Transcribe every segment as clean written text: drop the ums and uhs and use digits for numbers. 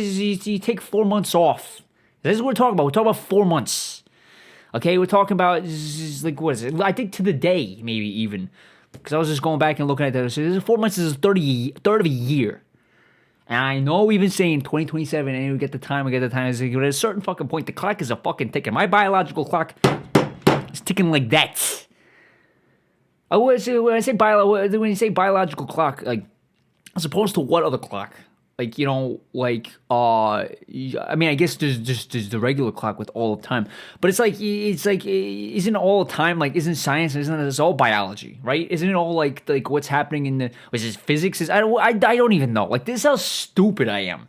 you take 4 months off. This is what we're talking about. We're talking about 4 months. Okay, we're talking about like what is it? I think to the day, maybe even, because I was just going back and looking at that. So this is 4 months. This is third of a year. And I know we've been saying 2027, and we get the time. It's like, at a certain fucking point, the clock is a fucking ticking. My biological clock is ticking like that. When you say biological clock, like as opposed to what other clock? Like, you know, like, I mean, I guess there's the regular clock with all the time, but it's like, isn't all the time, like, isn't science, isn't it all biology, right? Isn't it all like what's happening in the, which is physics? I don't even know. Like, this is how stupid I am.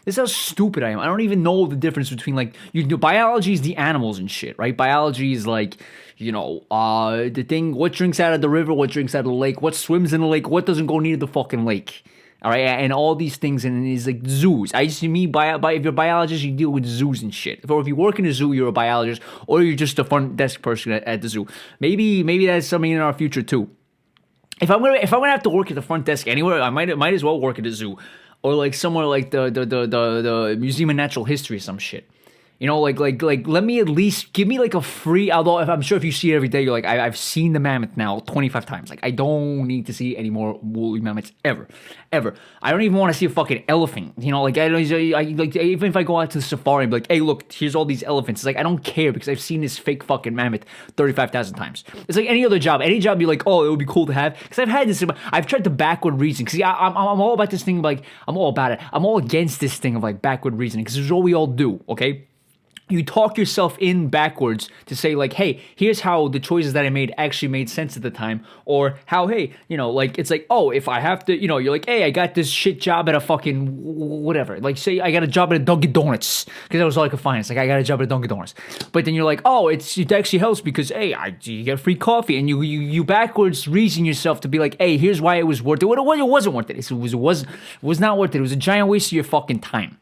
I don't even know the difference between, like, biology is the animals and shit, right? Biology is like, you know, the thing, what drinks out of the river, what drinks out of the lake, what swims in the lake, what doesn't go near the fucking lake. All right, and all these things, and it's like zoos. If you're a biologist, you deal with zoos and shit. Or if you work in a zoo, you're a biologist, or you're just a front desk person at the zoo. Maybe that's something in our future too. If I'm gonna have to work at the front desk anywhere, I might as well work at a zoo, or like somewhere like the Museum of Natural History or some shit. You know, like, let me at least give me like a free. Although I'm sure if you see it every day, you're like, I've seen the mammoth now 25 times. Like, I don't need to see any more woolly mammoths ever. I don't even want to see a fucking elephant. You know, like I like even if I go out to the safari and be like, hey, look, here's all these elephants. It's like I don't care because I've seen this fake fucking mammoth 35,000 times. It's like any other job. Any job, you're like, oh, it would be cool to have. Because I've had this. I've tried the backward reasoning. Because I'm all about this thing. Like I'm all about it. I'm all against this thing of like backward reasoning because it's what we all do. Okay. You talk yourself in backwards to say like, hey, here's how the choices that I made actually made sense at the time. Or how, hey, you know, like, it's like, oh, if I have to, you know, you're like, hey, I got this shit job at a fucking whatever. Like, say I got a job at a Dunkin' Donuts. Because that was all I could find. It's like, I got a job at a Dunkin' Donuts. But then you're like, oh, it actually helps because, hey, you get free coffee. And you backwards reason yourself to be like, hey, here's why it was worth it. Well, it wasn't worth it. It was not worth it. It was a giant waste of your fucking time.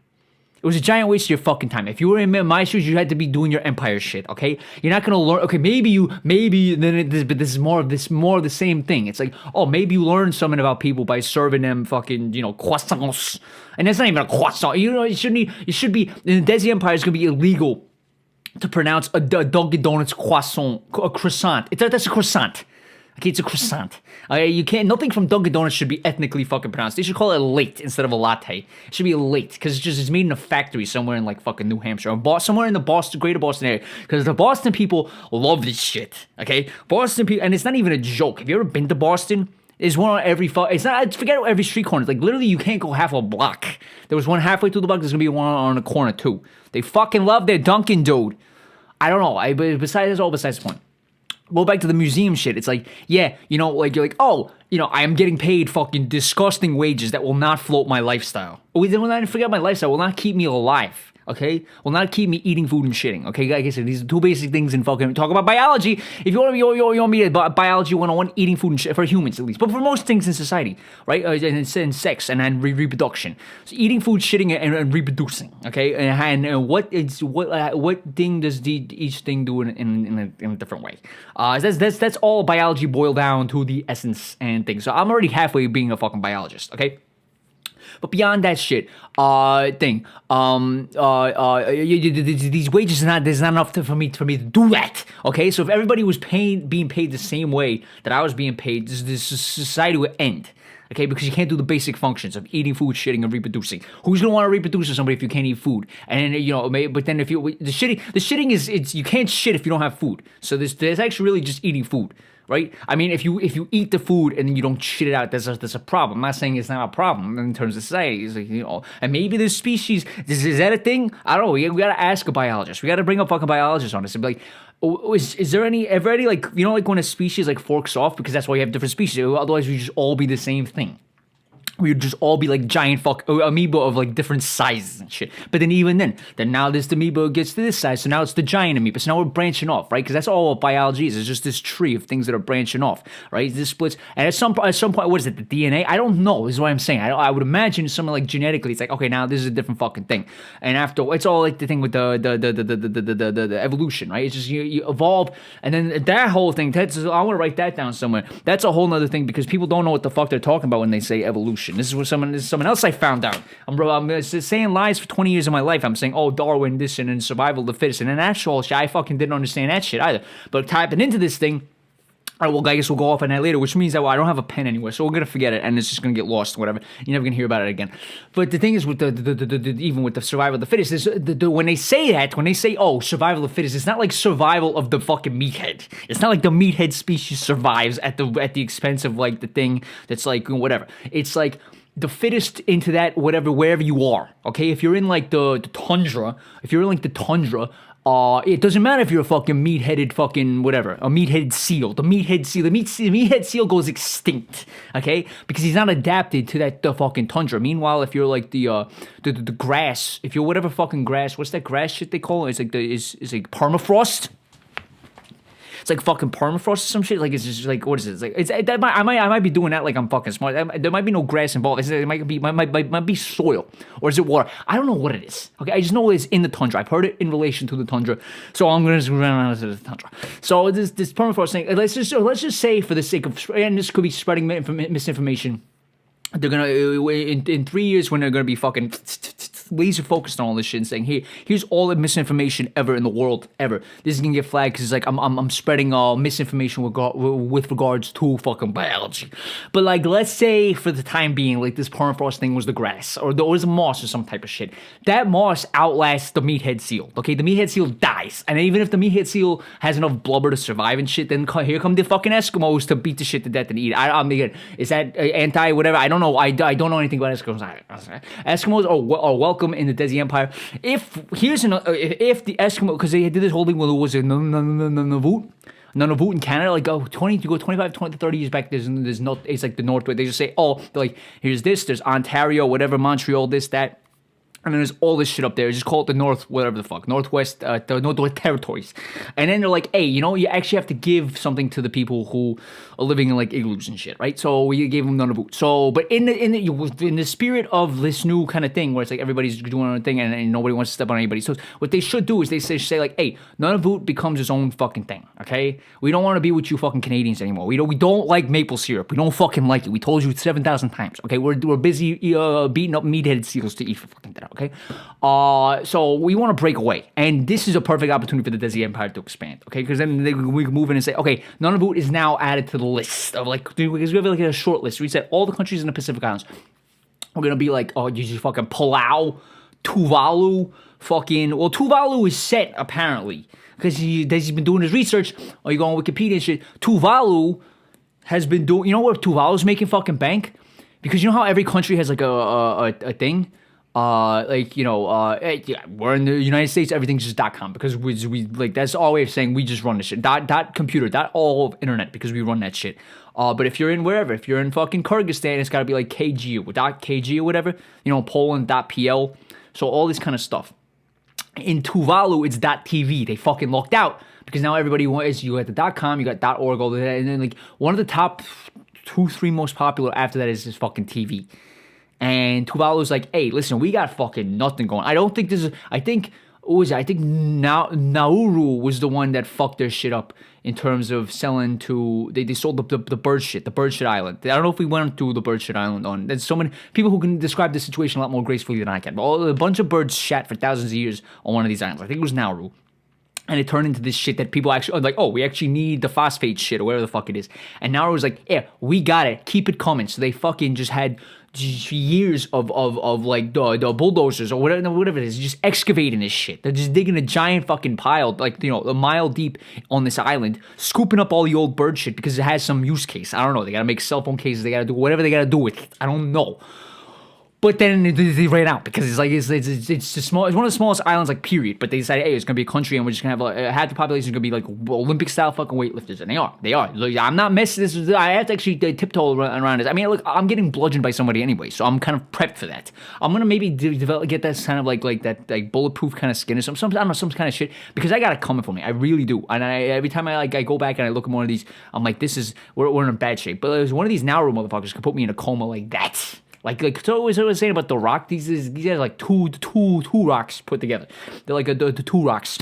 It was a giant waste of your fucking time. If you were in my shoes, you had to be doing your empire shit, okay? You're not gonna learn. Okay, but this is more of the same thing. It's like, oh, maybe you learn something about people by serving them fucking, you know, croissants, and that's not even a croissant. You know, it should be in the Desi Empire. It's gonna be illegal to pronounce a Dunkin' Donuts croissant, a croissant. That's a croissant. Okay, it's a croissant. You can't. Nothing from Dunkin' Donuts should be ethnically fucking pronounced. They should call it a late instead of a latte. It should be a late because it's made in a factory somewhere in like fucking New Hampshire or somewhere in the greater Boston area. Because the Boston people love this shit. Okay, Boston people, and it's not even a joke. Have you ever been to Boston? There's one on every it's not. Forget every street corner. It's like literally you can't go half a block. There was one halfway through the block. There's gonna be one on a corner too. They fucking love their Dunkin', dude. I don't know. But besides the point. Go back to the museum shit. It's like, yeah, you know, like, you're like, oh, you know, I am getting paid fucking disgusting wages that will not float my lifestyle. Then will not forget my lifestyle, will not keep me alive. Okay, will not keep me eating food and shitting. Okay, like I said, these are two basic things in fucking talk about biology. If you want me to biology 101, eating food and shit for humans at least, but for most things in society, right? And sex and then reproduction. So eating food, shitting, and reproducing. Okay, and what thing does each thing do in a different way? That's all biology boiled down to the essence and things. So I'm already halfway being a fucking biologist. Okay. But beyond that shit, these wages there's not enough for me to do that. Okay, so if everybody was being paid the same way that I was being paid, this society would end. Okay, because you can't do the basic functions of eating food, shitting, and reproducing. Who's gonna want to reproduce with somebody if you can't eat food? And you know, but then if the shitting is you can't shit if you don't have food. So there's actually really just eating food. Right? I mean, if you eat the food and then you don't shit it out, there's a problem. I'm not saying it's not a problem in terms of society. It's like, you know, and maybe this species, is that a thing? I don't know. We got to ask a biologist. We got to bring a fucking biologist on this and be like, is there any like, you know, like when a species like forks off, because that's why you have different species. Otherwise, we just all be the same thing. We would just all be like giant amoeba of like different sizes and shit. But then even then now this amoeba gets to this size, so now it's the giant amoeba. So now we're branching off, right? Because that's all what biology is. It's just this tree of things that are branching off, right? This splits, and at some point, what is it? The DNA? I don't know. This is what I'm saying. I would imagine something like genetically, it's like, okay, now this is a different fucking thing. And after, it's all like the thing with the evolution, right? It's just you evolve, and then that whole thing. I want to write that down somewhere. That's a whole nother thing because people don't know what the fuck they're talking about when they say evolution. evolution. This is someone else I found out. I'm saying lies for 20 years of my life. I'm saying, oh, Darwin, this, and then survival of the fittest. And then actual shit, I fucking didn't understand that shit either. But typing into this thing, all right, well, I guess we'll go off on that later, which means that I don't have a pen anywhere, so we're gonna forget it, and it's just gonna get lost, whatever. You're never gonna hear about it again. But the thing is, with even with the survival of the fittest, is when they say oh, survival of the fittest, it's not like survival of the fucking meathead. It's not like the meathead species survives at the expense of like the thing that's like whatever. It's like the fittest into that whatever wherever you are. Okay, if you're in like the tundra, it doesn't matter if you're a fucking meat-headed fucking whatever, a meat-headed seal. The meathead seal goes extinct, okay? Because he's not adapted to the fucking tundra. Meanwhile, if you're like the grass, if you're whatever fucking grass, what's that grass shit they call it? It's like permafrost. It's like fucking permafrost or some shit. Like it's just like what is it? It's like I might be doing that like I'm fucking smart. There might be no grass involved. It might be soil, or is it water? I don't know what it is. Okay, I just know it's in the tundra. I've heard it in relation to the tundra, so I'm gonna just run out to the tundra. So this permafrost thing. Let's just say for the sake of, and this could be spreading misinformation. They're gonna in 3 years when they're gonna be fucking laser focused on all this shit and saying, hey, here's all the misinformation ever in the world ever. This is gonna get flagged because it's like I'm spreading misinformation with regards to fucking biology. But like, let's say for the time being, like this permafrost thing was the grass or there was a moss or some type of shit. That moss outlasts the meathead seal. Okay, the meathead seal dies, and even if the meathead seal has enough blubber to survive and shit, then here come the fucking Eskimos to beat the shit to death and eat it. I mean, is that anti whatever? I don't know. I don't know anything about Eskimos. Eskimos are welcome in the Desi Empire. If the Eskimo, because they did this whole thing when it was a Nunavut in Canada, like you go 25, 20, 30 years back, there's no, it's like the Northwest. They just say, oh, like here's this, there's Ontario, whatever, Montreal, this, that. And then there's all this shit up there. Just call it the Northwest, the Northwest Territories. And then they're like, hey, you actually have to give something to the people who are living in like igloos and shit, right? So we gave them Nunavut. So, but in the spirit of this new kind of thing where it's like everybody's doing their own thing and nobody wants to step on anybody. So what they should do is they say like, hey, Nunavut becomes its own fucking thing, okay? We don't want to be with you fucking Canadians anymore. We don't like maple syrup. We don't fucking like it. We told you 7,000 times, okay? We're busy beating up meat-headed seals to eat for fucking dinner. Okay, so we want to break away, and this is a perfect opportunity for the Desi Empire to expand. Okay, because then we can move in and say, okay, Nunavut is now added to the list of like, because we have like a short list. We said all the countries in the Pacific Islands. We're gonna be like, oh, you just fucking Palau, Tuvalu, Tuvalu is set apparently because he's been doing his research. Or you go on Wikipedia and shit. Tuvalu has been doing. You know where Tuvalu's making fucking bank? Because you know how every country has like a thing. Yeah, we're in the United States, everything's just .com because we like that's our way of saying we just run this shit. Dot computer, all internet because we run that shit. But if you're in wherever, if you're in fucking Kyrgyzstan, it's gotta be like KG or .kg or whatever. Poland .pl. So all this kind of stuff. In Tuvalu, it's .tv. They fucking locked out because now everybody wants you got the .com, you got .org, all that, and then like one of the top 2-3 most popular after that is fucking TV. And Tuvalu's like, hey, listen, we got fucking nothing going. I think Nauru was the one that fucked their shit up in terms of selling to, they sold the bird shit island. I don't know if we went through the bird shit island on, there's so many people who can describe the situation a lot more gracefully than I can. But a bunch of birds shat for thousands of years on one of these islands. I think it was Nauru. And it turned into this shit that people actually, like, oh, we actually need the phosphate shit or whatever the fuck it is. And Nauru was like, yeah, we got it. Keep it coming. So they fucking just had years of like the bulldozers or whatever it is, just excavating this shit. They're just digging a giant fucking pile, like, a mile deep on this island, scooping up all the old bird shit because it has some use case. I don't know. They gotta make cell phone cases. They gotta do whatever they gotta do with it. I don't know. But then they ran out because it's one of the smallest islands, like, period. But they decided, hey, it's gonna be a country and we're just gonna have half the population is gonna be like Olympic style fucking weightlifters, and they are. Look, I'm not messing this. I have to actually tiptoe around this. I mean, look, I'm getting bludgeoned by somebody anyway, so I'm kind of prepped for that. I'm gonna maybe get that kind of like that like bulletproof kind of skin or some I don't know, some kind of shit, because I got it coming for me. I really do. And every time I go back and I look at one of these, I'm like, we're in a bad shape. But there's one of these Nauru motherfuckers could put me in a coma like that. Like so what I was saying about the rock, these are like two rocks put together. They're like the two rocks.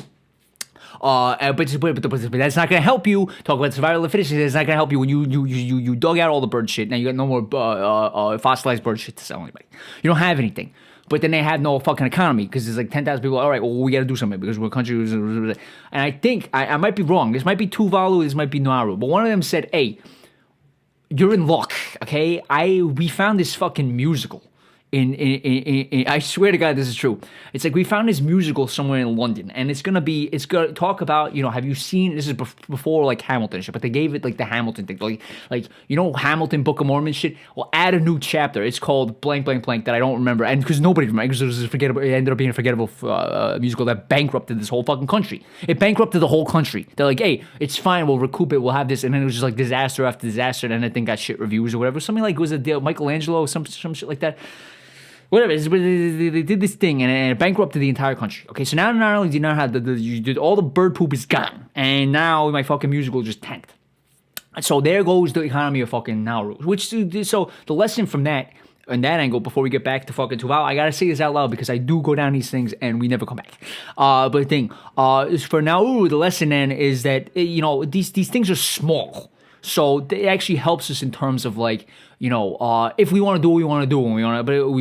But that's not gonna help you. Talk about survival of the fittest. That's not gonna help you when you dug out all the bird shit. Now you got no more fossilized bird shit to sell anybody. You don't have anything. But then they have no fucking economy because there's like 10,000 people. All right, well, we got to do something because we're a country. And I think, I might be wrong. This might be Tuvalu, this might be Nauru. But one of them said, hey, you're in luck, okay? We found this fucking musical. I swear to God, this is true. It's like we found this musical somewhere in London, and it's gonna talk about, have you seen, this is before like Hamilton shit, but they gave it like the Hamilton thing, like Hamilton, Book of Mormon shit. Well, add a new chapter. It's called blank blank blank that I don't remember, and because nobody remembers, because it was forgettable. It ended up being a forgettable musical that bankrupted this whole fucking country. It bankrupted the whole country. They're like, hey, it's fine, we'll recoup it, we'll have this, and then it was just like disaster after disaster, and then I think got shit reviews or whatever. Something like, was it Michelangelo, some shit like that. Whatever, they did this thing and it bankrupted the entire country. Okay, so now not only do you not have all the bird poop is gone, and now my fucking musical just tanked. So there goes the economy of fucking Nauru. So the lesson from that, and that angle, before we get back to fucking Tuvalu, I gotta say this out loud because I do go down these things and we never come back. But the thing, for Nauru, the lesson then is that these things are small. So it actually helps us in terms of like, if we want to do what we want to do, and we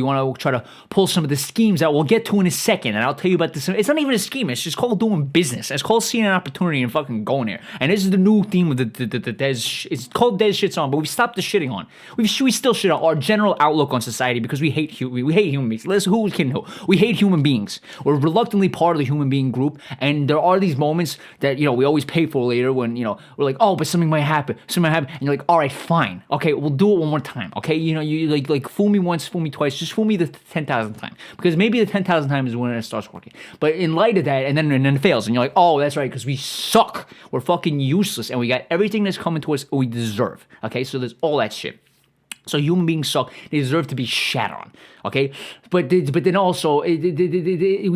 want to try to pull some of the schemes that we'll get to in a second, and I'll tell you about this. It's not even a scheme; it's just called doing business. It's called seeing an opportunity and fucking going there. And this is the new theme of the Des. It's called Des shits on, but we stopped the shitting on. We still shit on our general outlook on society because we hate human beings. Listen, who's kidding who? We hate human beings. We're reluctantly part of the human being group, and there are these moments that we always pay for later when we're like, oh, but something might happen, and you're like, all right, fine, okay, we'll do it one more time. Okay, you like fool me once, fool me twice, just fool me the 10,000th time, because maybe the 10,000th time is when it starts working. But in light of that, and then it fails, and you're like, oh, that's right, because we suck, we're fucking useless, and we got everything that's coming to us we deserve. Okay, so there's all that shit. So human beings suck. They deserve to be shat on. Okay, but then also we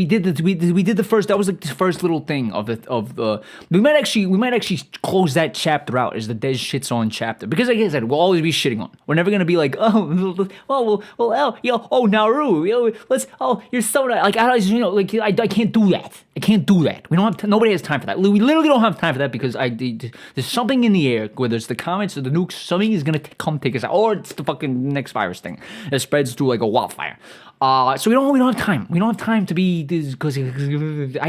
did the first. That was like the first little thing of the. We might actually close that chapter out as the Des shits on chapter, because like I said, we'll always be shitting on. We're never gonna be like, Nauru, you're so nice. Like I can't do that. I can't do that. We don't have. Nobody has time for that. We literally don't have time for that because there's something in the air, whether it's the comets or the nukes. Something is gonna come take us out, or it's the fucking next virus thing that spreads through like a wildfire. So we don't have time. We don't have time to be this, because I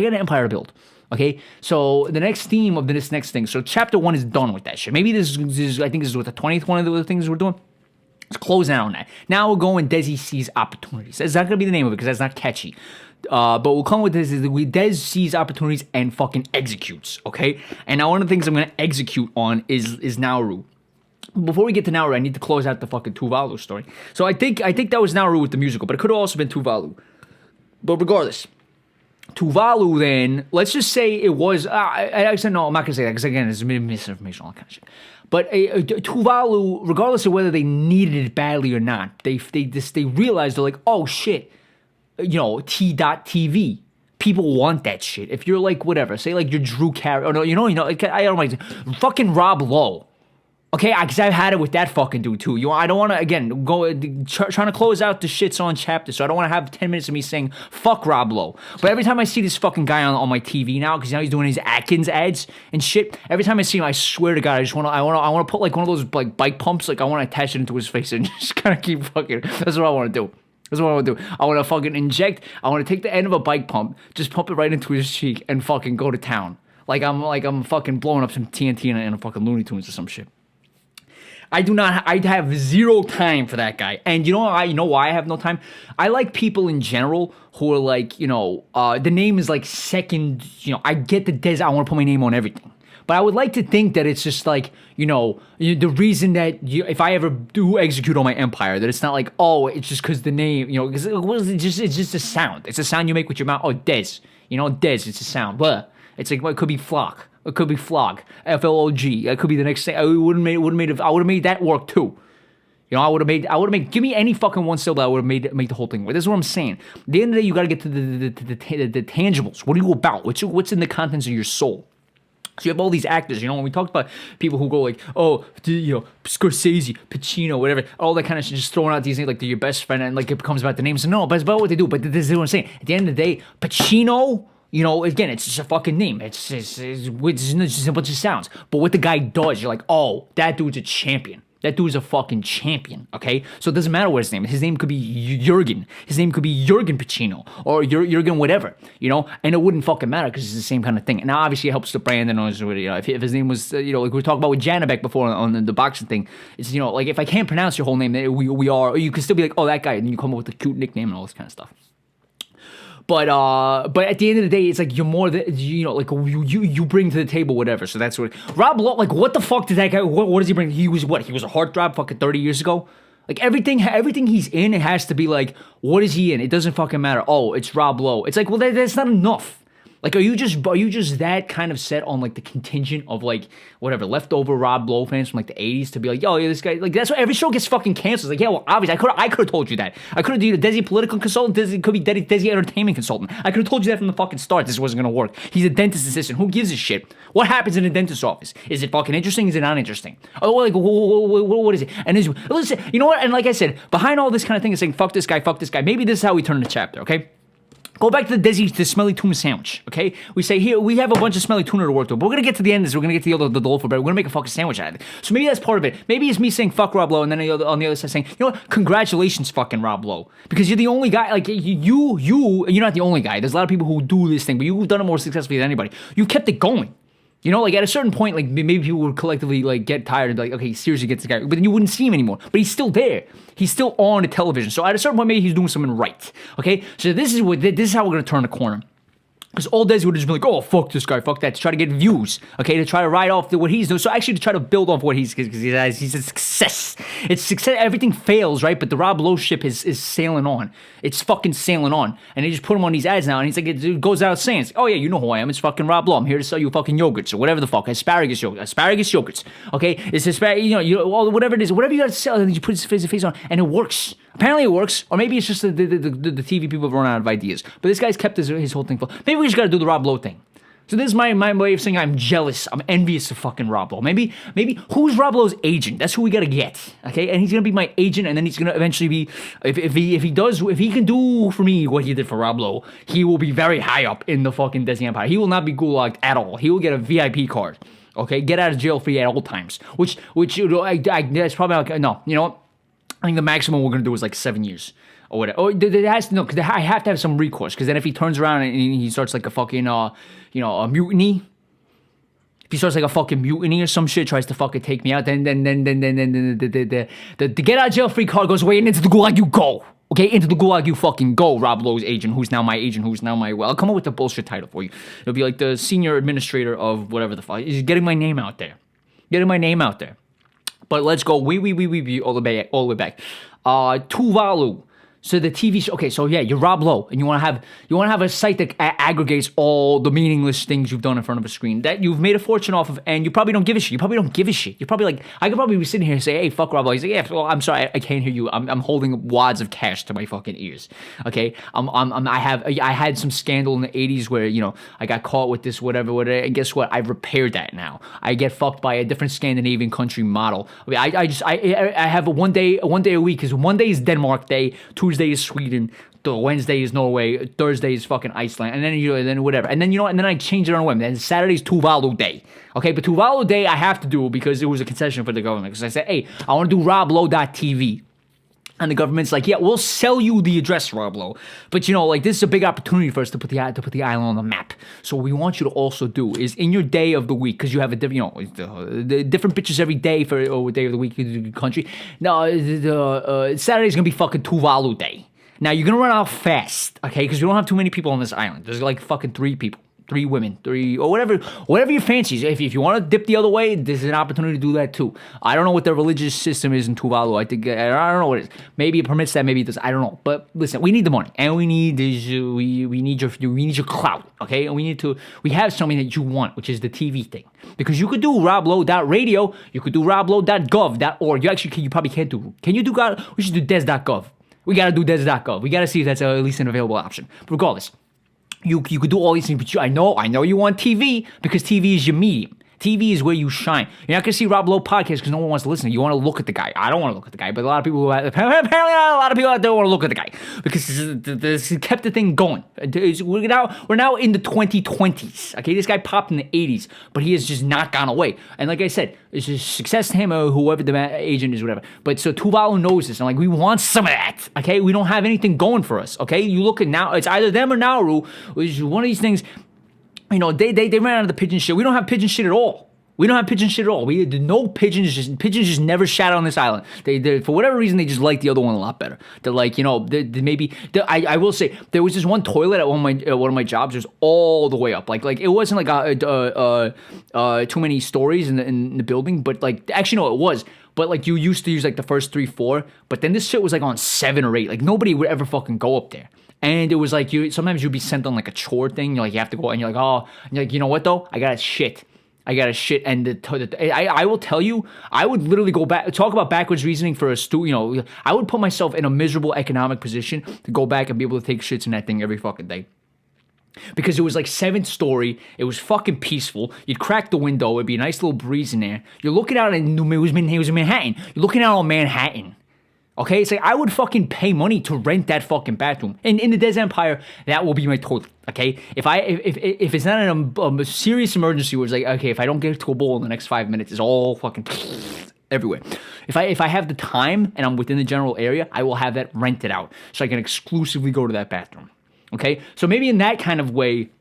got an empire to build. Okay, so the next theme of this next thing. So chapter 1 is done with that shit. Maybe this is I think this is what the 20th one of the things we're doing. Let's close out on that. Now we'll go in Desi sees opportunities. That's not gonna be the name of it because that's not catchy. But we'll come with this is Des sees opportunities and fucking executes. Okay, and now one of the things I'm gonna execute on is Nauru. Before we get to Nauru, I need to close out the fucking Tuvalu story. So I think that was Nauru with the musical, but it could have also been Tuvalu. But regardless, Tuvalu then, let's just say it was, I said no, I'm not going to say that, because again, it's misinformation, all that kind of shit. But Tuvalu, regardless of whether they needed it badly or not, they realized, they're like, oh shit, T.TV. People want that shit. If you're like, whatever, say like you're Drew Carey, or no, like, I don't like, fucking Rob Lowe. Okay, because I've had it with that fucking dude too. I don't want to, again, go trying to close out the shits on chapter, so I don't want to have 10 minutes of me saying, fuck Rob Lowe. But every time I see this fucking guy on my TV now, because now he's doing his Atkins ads and shit, every time I see him, I swear to God, I want to put like one of those like bike pumps, like I want to attach it into his face and just kind of keep fucking, that's what I want to do. That's what I want to do. I want to fucking inject, I want to take the end of a bike pump, just pump it right into his cheek and fucking go to town. Like I'm fucking blowing up some TNT in a fucking Looney Tunes or some shit. I have zero time for that guy. And you know why I have no time? I like people in general who are like, the name is like second, I get the Des, I want to put my name on everything. But I would like to think that it's just like, the reason that if I ever do execute on my empire, that it's not like, oh, it's just because the name, because it's just a sound. It's a sound you make with your mouth. Oh, Des, Des, it's a sound. Blah. It's like, well, it could be flock. It could be flog, FLOG. It could be the next thing. I would have made that work too. I would have made. Give me any fucking one syllable. I would have made the whole thing work. This is what I'm saying. At the end of the day, you got to get to the tangibles. What are you about? What's in the contents of your soul? So you have all these actors, when we talked about people who go like, oh, Scorsese, Pacino, whatever, all that kind of shit, just throwing out these things like they're your best friend, and like it becomes about the names. No, but it's about what they do. But this is what I'm saying. At the end of the day, Pacino You know, again, it's just a fucking name. It's just a bunch of sounds. But what the guy does, you're like, oh, that dude's a champion. That dude's a fucking champion, okay? So it doesn't matter what his name is. His name could be Jurgen. His name could be Jurgen Pacino or Jurgen whatever, you know? And it wouldn't fucking matter because it's the same kind of thing. Now, obviously, it helps the brand and if his name was, like we were talking about with Janabek before on the boxing thing, it's, like, if I can't pronounce your whole name, then we are, or you can still be like, oh, that guy, and you come up with a cute nickname and all this kind of stuff. But at the end of the day, it's like you're more than like you bring to the table whatever. So that's what Rob Lowe. Like, what the fuck did that guy? What does he bring? He was what? He was a heartthrob fucking 30 years ago. Like everything he's in, it has to be like, what is he in? It doesn't fucking matter. Oh, it's Rob Lowe. It's like, well, that's not enough. Like, are you just that kind of set on like the contingent of like whatever leftover Rob Lowe fans from like the 80s to be like, yo, yeah, this guy, like that's why every show gets fucking canceled. It's like, yeah, well, obviously I could have told you that. I could have done a Desi political consultant. Desi could be Desi entertainment consultant. I could have told you that from the fucking start. This wasn't gonna work. He's a dentist assistant. Who gives a shit? What happens in a dentist's office? Is it fucking interesting? Is it not interesting? Oh, like what is it? And listen, you know what? And like I said, behind all this kind of thing is saying fuck this guy. Maybe this is how we turn the chapter. Okay. Go back to the smelly tuna sandwich, okay? We say, here, we have a bunch of smelly tuna to work with, but we're going to get to the end of this. We're going to get to the loaf of bread. We're going to make a fucking sandwich out of it. So maybe that's part of it. Maybe it's me saying, fuck Rob Lowe, and then on the other side saying, you know what? Congratulations, fucking Rob Lowe. Because you're the only guy, like, you're not the only guy. There's a lot of people who do this thing, but you've done it more successfully than anybody. You kept it going. You know, like at a certain point, like maybe people would collectively like get tired and be like, okay, seriously, get this guy. But then you wouldn't see him anymore. But he's still there. He's still on the television. So at a certain point, maybe he's doing something right. Okay, so this is how we're gonna turn the corner. Because all Desi would just be like, oh, fuck this guy, fuck that, to try to get views, okay, to try to ride off what he's doing. So actually to try to build off what he's a success. It's success, everything fails, right? But the Rob Lowe ship is sailing on. It's fucking sailing on. And they just put him on these ads now, and he's like, it goes out saying, oh yeah, you know who I am, it's fucking Rob Lowe. I'm here to sell you fucking yogurts, or whatever the fuck, asparagus yogurts, okay? It's asparagus, whatever it is, whatever you gotta sell, and you put his face on, and it works. Apparently it works, or maybe it's just the TV people have run out of ideas. But this guy's kept his whole thing full. Maybe we just gotta do the Rob Lowe thing. So this is my way of saying I'm jealous, I'm envious of fucking Rob Lowe. Maybe who's Rob Lowe's agent? That's who we gotta get, okay? And he's gonna be my agent, and then he's gonna eventually be, if he can do for me what he did for Rob Lowe, he will be very high up in the fucking Disney Empire. He will not be gulagged at all. He will get a VIP card, okay? Get out of jail free at all times. Which that's probably like, no, you know what? I think the maximum we're gonna do is like 7 years or whatever. Oh, it has to no, because I have to have some recourse. Because then if he turns around and he starts like a fucking a mutiny, if he starts like a fucking mutiny or some shit, tries to fucking take me out, then the get out of jail free card goes away, and into the gulag you go. Okay, into the gulag you fucking go, Rob Lowe's agent, who's now my agent, who's now my, well, I'll come up with the bullshit title for you. It'll be like the senior administrator of whatever the fuck. He's getting my name out there. But let's go all the way back. Tuvalu. So the TV show. Okay, so yeah, you're Rob Lowe, and you want to have a site that aggregates all the meaningless things you've done in front of a screen that you've made a fortune off of, and you probably don't give a shit. You're probably like, I could probably be sitting here and say, hey, fuck Rob Lowe. He's like, yeah, well, I'm sorry, I can't hear you. I'm holding wads of cash to my fucking ears. Okay, I had some scandal in the 80s where I got caught with this whatever, and guess what? I've repaired that now. I get fucked by a different Scandinavian country model. I mean, I have a one day a week, because one day is Denmark Day, Tuesday is Sweden, the Wednesday is Norway, Thursday is fucking Iceland, and then whatever, and then and then I change it on a whim. Then Saturday's Tuvalu Day, okay? But Tuvalu Day I have to do because it was a concession for the government. Because I said, hey, I want to do RobLowe.tv. And the government's like, yeah, we'll sell you the address, Rob Lowe. But like this is a big opportunity for us to put the island on the map. So what we want you to also do is in your day of the week, because you have a different, the different bitches every day for day of the week in the country. Now, Saturday's gonna be fucking Tuvalu Day. Now you're gonna run out fast, okay? Because we don't have too many people on this island. There's like fucking 3 people. 3 women, 3, or whatever your fancies. If you want to dip the other way, there's an opportunity to do that too. I don't know what the religious system is in Tuvalu. I don't know what it is. Maybe it permits that, maybe it does. I don't know. But listen, we need the money, and we need your clout, okay? And we have something that you want, which is the TV thing. Because you could do roblowe.radio, you could do roblowe.gov.org. You probably can't do. Can you do God? We should do des.gov. We gotta do des.gov. We gotta see if that's at least an available option. But regardless. You could do all these things, but I know you want TV because TV is your medium. TV is where you shine. You're not gonna see Rob Lowe podcast because no one wants to listen. You want to look at the guy. I don't want to look at the guy, but apparently a lot of people out there want to look at the guy because this kept the thing going. We're now in the 2020s. Okay, this guy popped in the 80s, but he has just not gone away. And like I said, it's just success to him or whoever the agent is, whatever. But so Tuvalu knows this. And like, we want some of that. Okay, we don't have anything going for us. Okay, you look at now, it's either them or Nauru, which is one of these things. You know, they ran out of the pigeon shit. We don't have pigeon shit at all. We don't have pigeon shit at all. We had no pigeons. Pigeons just never shat on this island. They for whatever reason, they just like the other one a lot better. They're like, you know, I will say there was this one toilet at one of my jobs. It was all the way up. Like it wasn't like too many stories in the building, but like actually no, it was. But like you used to use like the first 3, 4, but then this shit was like on 7 or 8. Like nobody would ever fucking go up there. And it was like sometimes you'd be sent on like a chore thing. You're like, you have to go, and you're like, oh, and you're like, you know what though? I gotta shit. And I will tell you, I would literally go back, talk about backwards reasoning for a you know, I would put myself in a miserable economic position to go back and be able to take shits in that thing every fucking day. Because it was like 7th story, it was fucking peaceful. You'd crack the window, it'd be a nice little breeze in there. You're looking out, and it was in Manhattan. You're looking out on Manhattan. Okay, it's like I would fucking pay money to rent that fucking bathroom. And in the Des Empire, that will be my toilet. Okay, if it's not a serious emergency where it's like, okay, if I don't get to a bowl in the next 5 minutes, it's all fucking everywhere. If I have the time and I'm within the general area, I will have that rented out so I can exclusively go to that bathroom. Okay, so maybe in that kind of way,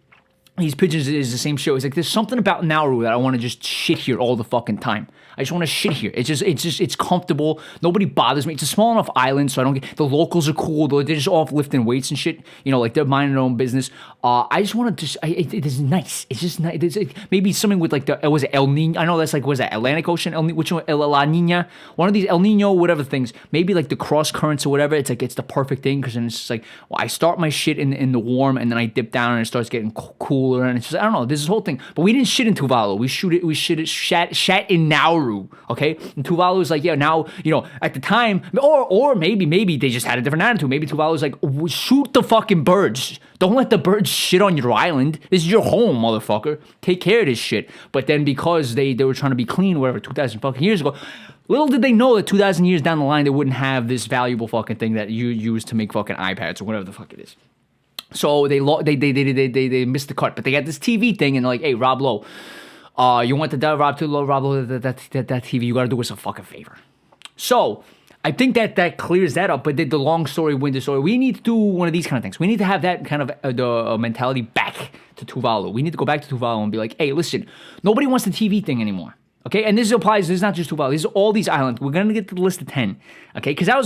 these pigeons is the same show. It's like there's something about Nauru that I want to just shit here all the fucking time. I just want to shit here. It's comfortable. Nobody bothers me. It's a small enough island, so I don't get. The locals are cool. They're just off lifting weights and shit. You know, like they're minding their own business. I just want to it is nice. It's just nice. Maybe something with like was it El Nino? I know that's like, was that Atlantic Ocean? Which one? La Nina? One of these El Nino, whatever things. Maybe like the cross currents or whatever. It's like it's the perfect thing because then it's just like, well, I start my shit in the warm and then I dip down and it starts getting cooler and it's just, I don't know. There's this whole thing, but we didn't shit in Tuvalu. We shat in Nauru. Okay, and Tuvalu was like, yeah, now, you know, at the time, or maybe they just had a different attitude. Maybe Tuvalu was like, shoot the fucking birds. Don't let the birds shit on your island. This is your home, motherfucker. Take care of this shit. But then because they were trying to be clean, whatever, 2,000 fucking years ago, little did they know that 2,000 years down the line, they wouldn't have this valuable fucking thing that you use to make fucking iPads or whatever the fuck it is. So they missed the cut, but they got this TV thing and they're like, hey, Rob Lowe, you want the Rob Lowe, that TV, you gotta do us a fucking favor. So I think that clears that up, but the long story, winter story, we need to do one of these kind of things. We need to have that kind of the mentality back to Tuvalu. We need to go back to Tuvalu and be like, hey, listen, nobody wants the TV thing anymore. Okay, and this applies, this is not just Tuvalu, this is all these islands. We're going to get to the list of 10. Okay, because I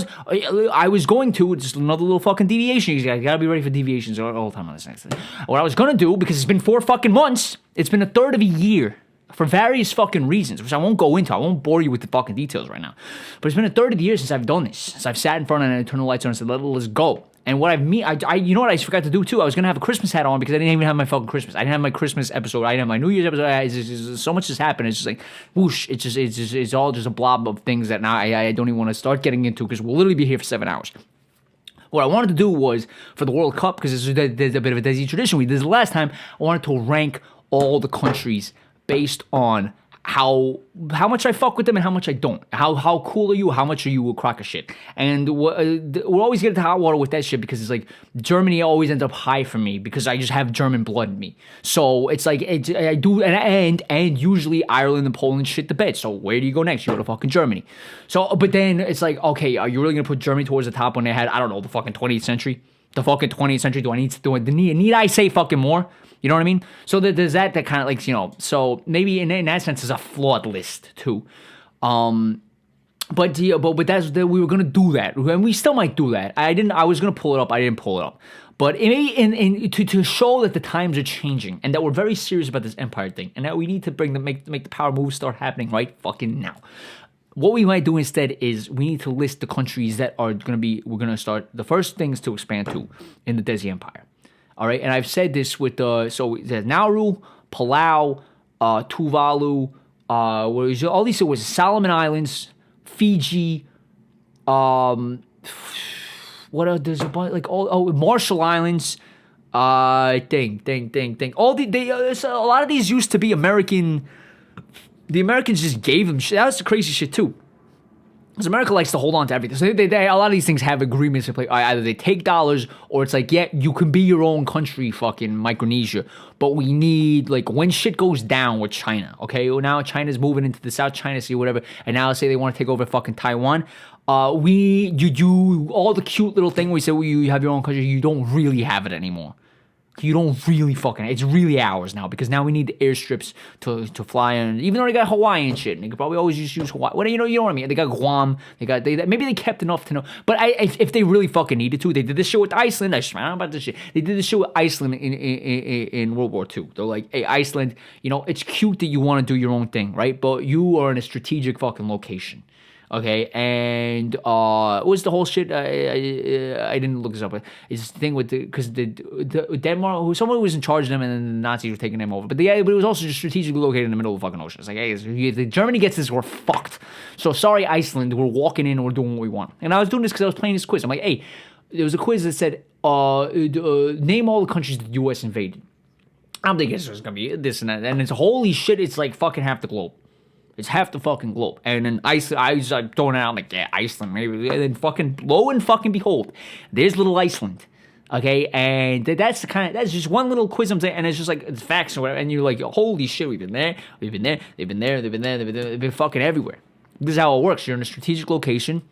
was going to, just another little fucking deviation. You got to be ready for deviations all the time on this next thing. What I was going to do, because it's been 4 fucking months, it's been a third of a year, for various fucking reasons, which I won't go into. I won't bore you with the fucking details right now. But it's been a third of the year since I've done this. Since I've sat in front and I turned the lights on and said, let's go. And what you know what I forgot to do too? I was going to have a Christmas hat on because I didn't even have my fucking Christmas. I didn't have my Christmas episode. I didn't have my New Year's episode. So much has happened. It's just like, whoosh. It's all just a blob of things that now I don't even want to start getting into because we'll literally be here for 7 hours. What I wanted to do was, for the World Cup, because there's a bit of a Desi tradition we did this last time, I wanted to rank all the countries based on how much I fuck with them and how much I don't. How cool are you? How much are you a crock of shit? And we'll always get into hot water with that shit because it's like Germany always ends up high for me because I just have German blood in me. So it's like I do, and usually Ireland and Poland shit the bed. So where do you go next? You go to fucking Germany. So, but then it's like, okay, are you really gonna put Germany towards the top when they had, I don't know, the fucking 20th century? The fucking 20th century? Need I say fucking more? You know what I mean? So there's that kind of like, you know, so maybe in that sense is a flawed list too. But that's we were gonna do that, and we still might do that. I was gonna pull it up. I didn't pull it up. But to show that the times are changing and that we're very serious about this empire thing, and that we need to make the power moves start happening right fucking now. What we might do instead is we need to list the countries that are we're gonna start the first things to expand to in the Desi Empire. All right, and I've said this with so there's Nauru, Palau, Tuvalu, all these, it was Solomon Islands, Fiji, what are there's a bunch like Marshall Islands, ding. All a lot of these used to be American The Americans just gave them shit. That's the crazy shit too. Because America likes to hold on to everything. So a lot of these things have agreements to play. Either they take dollars or it's like, yeah, you can be your own country, fucking Micronesia. But we need, like, when shit goes down with China, okay? Well, now China's moving into the South China Sea or whatever. And now let's say they want to take over fucking Taiwan. You do all the cute little thing where you say, well, you have your own country. You don't really have it anymore. You don't really fucking. It's really ours now because now we need the airstrips to fly in. Even though they got Hawaii and shit, and they could probably always just use Hawaii. Well, you know what I mean. They got Guam. Maybe they kept enough to know. But if they really fucking needed to, they did this shit with Iceland. I don't know about this shit. They did this shit with Iceland in World War II. They're like, hey, Iceland, it's cute that you want to do your own thing, right? But you are in a strategic fucking location. Okay, and what was the whole shit? I didn't look this up. It's the thing with because the Denmark, someone who was in charge of them, and then the Nazis were taking them over. But it was also just strategically located in the middle of the fucking ocean. It's like, hey, if Germany gets this, we're fucked. So sorry, Iceland, we're walking in and we're doing what we want. And I was doing this because I was playing this quiz. I'm like, hey, there was a quiz that said, name all the countries that the U.S. invaded. I'm thinking it's gonna be this and that, and it's holy shit, it's like fucking half the globe. It's half the fucking globe. And then Iceland, I was throwing it out, I'm like, yeah, Iceland, maybe. And then fucking, lo and fucking behold, there's little Iceland. Okay, and that's just one little quiz I'm saying, and it's just like, it's facts or whatever, and you're like, holy shit, we've been there, they've been fucking everywhere. This is how it works. You're in a strategic location,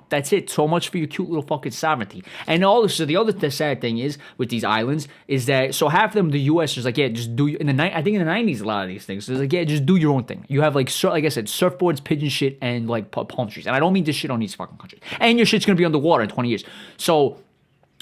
that's it. So much for your cute little fucking sovereignty. And also, the sad thing is, with these islands, is that, so half of them, the U.S. is like, yeah, just do, I think in the 90s, a lot of these things, it's like, yeah, just do your own thing. You have, like I said, surfboards, pigeon shit, and, like, palm trees. And I don't mean to shit on these fucking countries. And your shit's gonna be underwater in 20 years. So,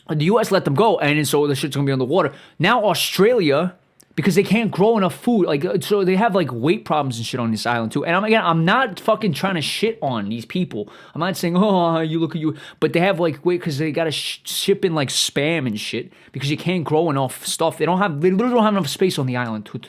the U.S. let them go, and so the shit's gonna be underwater. Now, Australia, because they can't grow enough food, so they have like weight problems and shit on this island too. And I'm not fucking trying to shit on these people. I'm not saying, oh, you look at you, but they have like weight because they gotta ship in like spam and shit because you can't grow enough stuff. They literally don't have enough space on the island to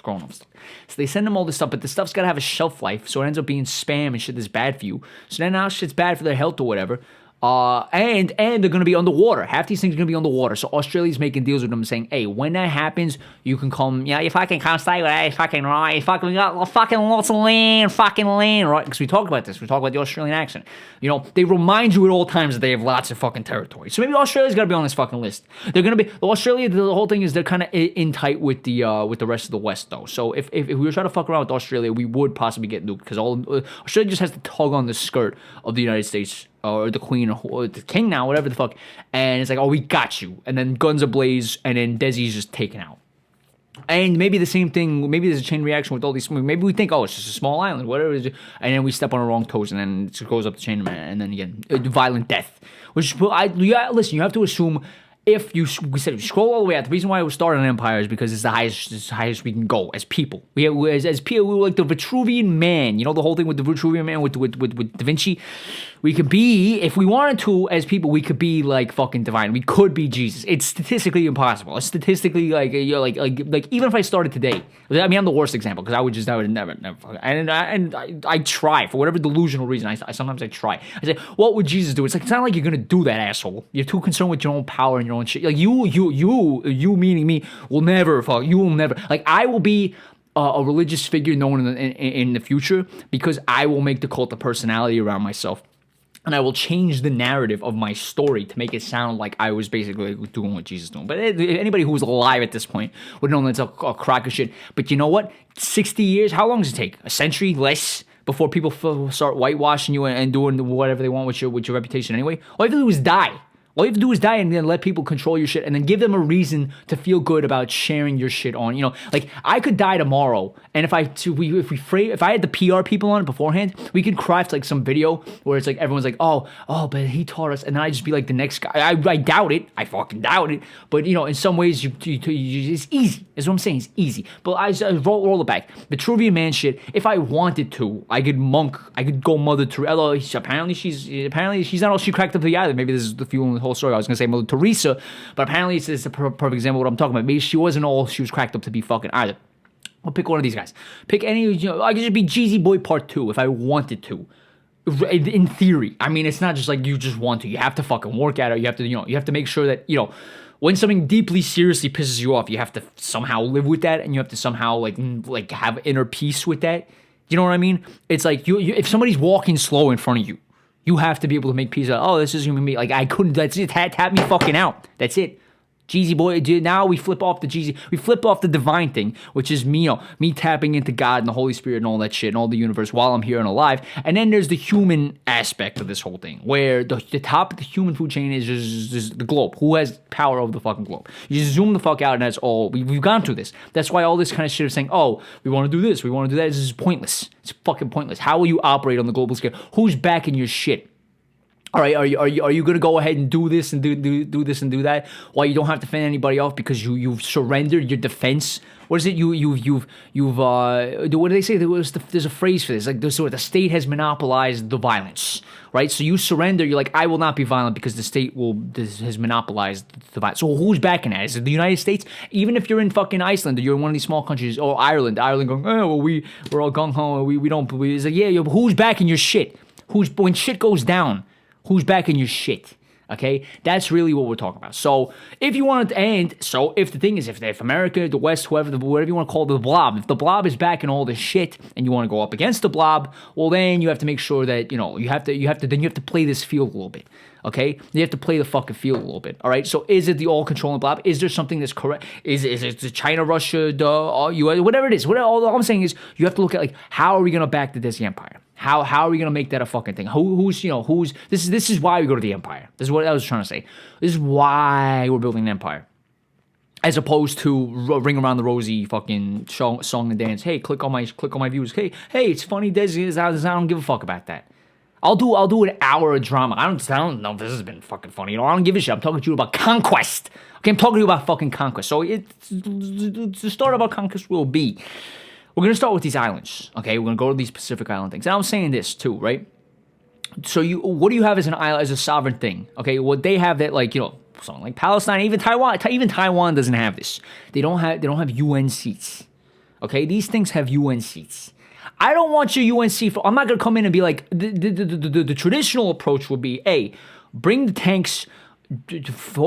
grow enough stuff. So they send them all this stuff, but the stuff's gotta have a shelf life, so it ends up being spam and shit that's bad for you. So then now shit's bad for their health or whatever. And they're going to be underwater. Half these things are going to be underwater. So Australia's making deals with them saying, hey, when that happens, you can come, you fucking come stay with us, fucking right, you fucking got fucking lots of land, right? Because we talk about this. We talk about the Australian accent. They remind you at all times that they have lots of fucking territory. So maybe Australia's got to be on this fucking list. They're going to be, Australia, the whole thing is they're kind of in tight with the rest of the West, though. So if we were trying to fuck around with Australia, we would possibly get nuked because Australia just has to tug on the skirt of the United States or the queen or the king now, whatever the fuck. And it's like, oh, we got you. And then guns ablaze, and then Desi's just taken out. And maybe the same thing, maybe there's a chain reaction with all these, maybe we think, oh, it's just a small island, whatever it is, and then we step on the wrong toes, and then it goes up the chain, and then again, violent death. Which, listen, you have to assume, if you scroll all the way out, the reason why it was started on Empire is because it's the highest we can go as people. As people, we were like the Vitruvian Man. The whole thing with the Vitruvian Man with Da Vinci. We could be, if we wanted to, as people, we could be like fucking divine. We could be Jesus. It's statistically impossible. It's statistically like even if I started today. I mean, I'm the worst example because I would never. And I try for whatever delusional reason. I sometimes I try. I say, what would Jesus do? It's not like you're gonna do that, asshole. You're too concerned with your own power and your own shit. Like you meaning me will never fuck. You will never. Like I will be a religious figure known in the future because I will make the cult of personality around myself. And I will change the narrative of my story to make it sound like I was basically doing what Jesus doing. But anybody who was alive at this point would know that's a crock of shit. But you know what? 60 years? How long does it take? A century? Less? Before people start whitewashing you and doing whatever they want with your reputation anyway? All you have to do is die. All you have to do is die and then let people control your shit and then give them a reason to feel good about sharing your shit on. Like I could die tomorrow, and if I had the PR people on it beforehand, we could craft like some video where it's like everyone's like, oh, but he taught us, and then I just be like the next guy. I doubt it. I fucking doubt it. But in some ways, you it's easy. That's what I'm saying. It's easy. But I roll it back. The Vitruvian Man shit. If I wanted to, I could go Mother Teresa. Apparently she's not all she cracked up to the island. Maybe this is the fuel in the whole story. I was going to say Mother Teresa, but apparently it's a perfect example of what I'm talking about. Maybe she wasn't all she was cracked up to be fucking either. I'll pick one of these guys. Pick any, I could just be Jeezy Boy Part 2 if I wanted to. In theory. I mean, it's not just like you just want to. You have to fucking work at it. You have to, you have to make sure that, When something deeply, seriously pisses you off, you have to somehow live with that, and you have to somehow like have inner peace with that. You know what I mean? It's like you if somebody's walking slow in front of you, you have to be able to make peace out. Oh, this is gonna be like I couldn't. That's it. Tap me fucking out. That's it. Jeezy boy, dude, now we flip off the Jeezy. We flip off the divine thing, which is me, me tapping into God and the Holy Spirit and all that shit and all the universe while I'm here and alive. And then there's the human aspect of this whole thing, where the top of the human food chain is just the globe. Who has power over the fucking globe? You just zoom the fuck out, and that's all. We've gone through this. That's why all this kind of shit of saying, oh, we want to do this, we want to do that, is pointless. It's fucking pointless. How will you operate on the global scale? Who's backing your shit? All right, are you gonna go ahead and do this and do this and do that while you don't have to fend anybody off because you've surrendered your defense? What is it? You've what do they say? There's a phrase for this. Like the state has monopolized the violence, right? So you surrender. You're like, I will not be violent because the state has monopolized the violence. So who's backing that? Is it the United States? Even if you're in fucking Iceland or you're in one of these small countries, or Ireland going, oh well, we're all gung ho. We don't. It's like, yeah, who's backing your shit? When shit goes down? Who's backing your shit? Okay, that's really what we're talking about. So if you want to end, so if the thing is, if America, the West, whatever you want to call it, the blob, if the blob is backing all this shit and you want to go up against the blob, well then you have to make sure that you have to play this field a little bit. Okay, you have to play the fucking field a little bit. All right. So is it the all-controlling blob? Is there something that's correct? Is it the China, Russia, the US, whatever it is? All I'm saying is you have to look at like how are we gonna back the Disney Empire? How are we gonna make that a fucking thing? Who's this is why we go to the empire. This is what I was trying to say. This is why we're building an empire, as opposed to ring around the rosy fucking song and dance. Hey, click on my views. Hey, it's funny. I don't give a fuck about that. I'll do an hour of drama. I don't know if this has been fucking funny. I don't give a shit. I'm talking to you about conquest. Okay, I'm talking to you about fucking conquest. So the start of our conquest will be, we're going to start with these islands. Okay, we're going to go to these Pacific Island things. And I'm saying this too, right? So what do you have as an island, as a sovereign thing? Okay, well they have that, like, something like Palestine, even Taiwan. Even Taiwan doesn't have this. They don't have UN seats. Okay, these things have UN seats. I don't want your UNC. I'm not gonna come in and be like the traditional approach would be, hey, bring the tanks.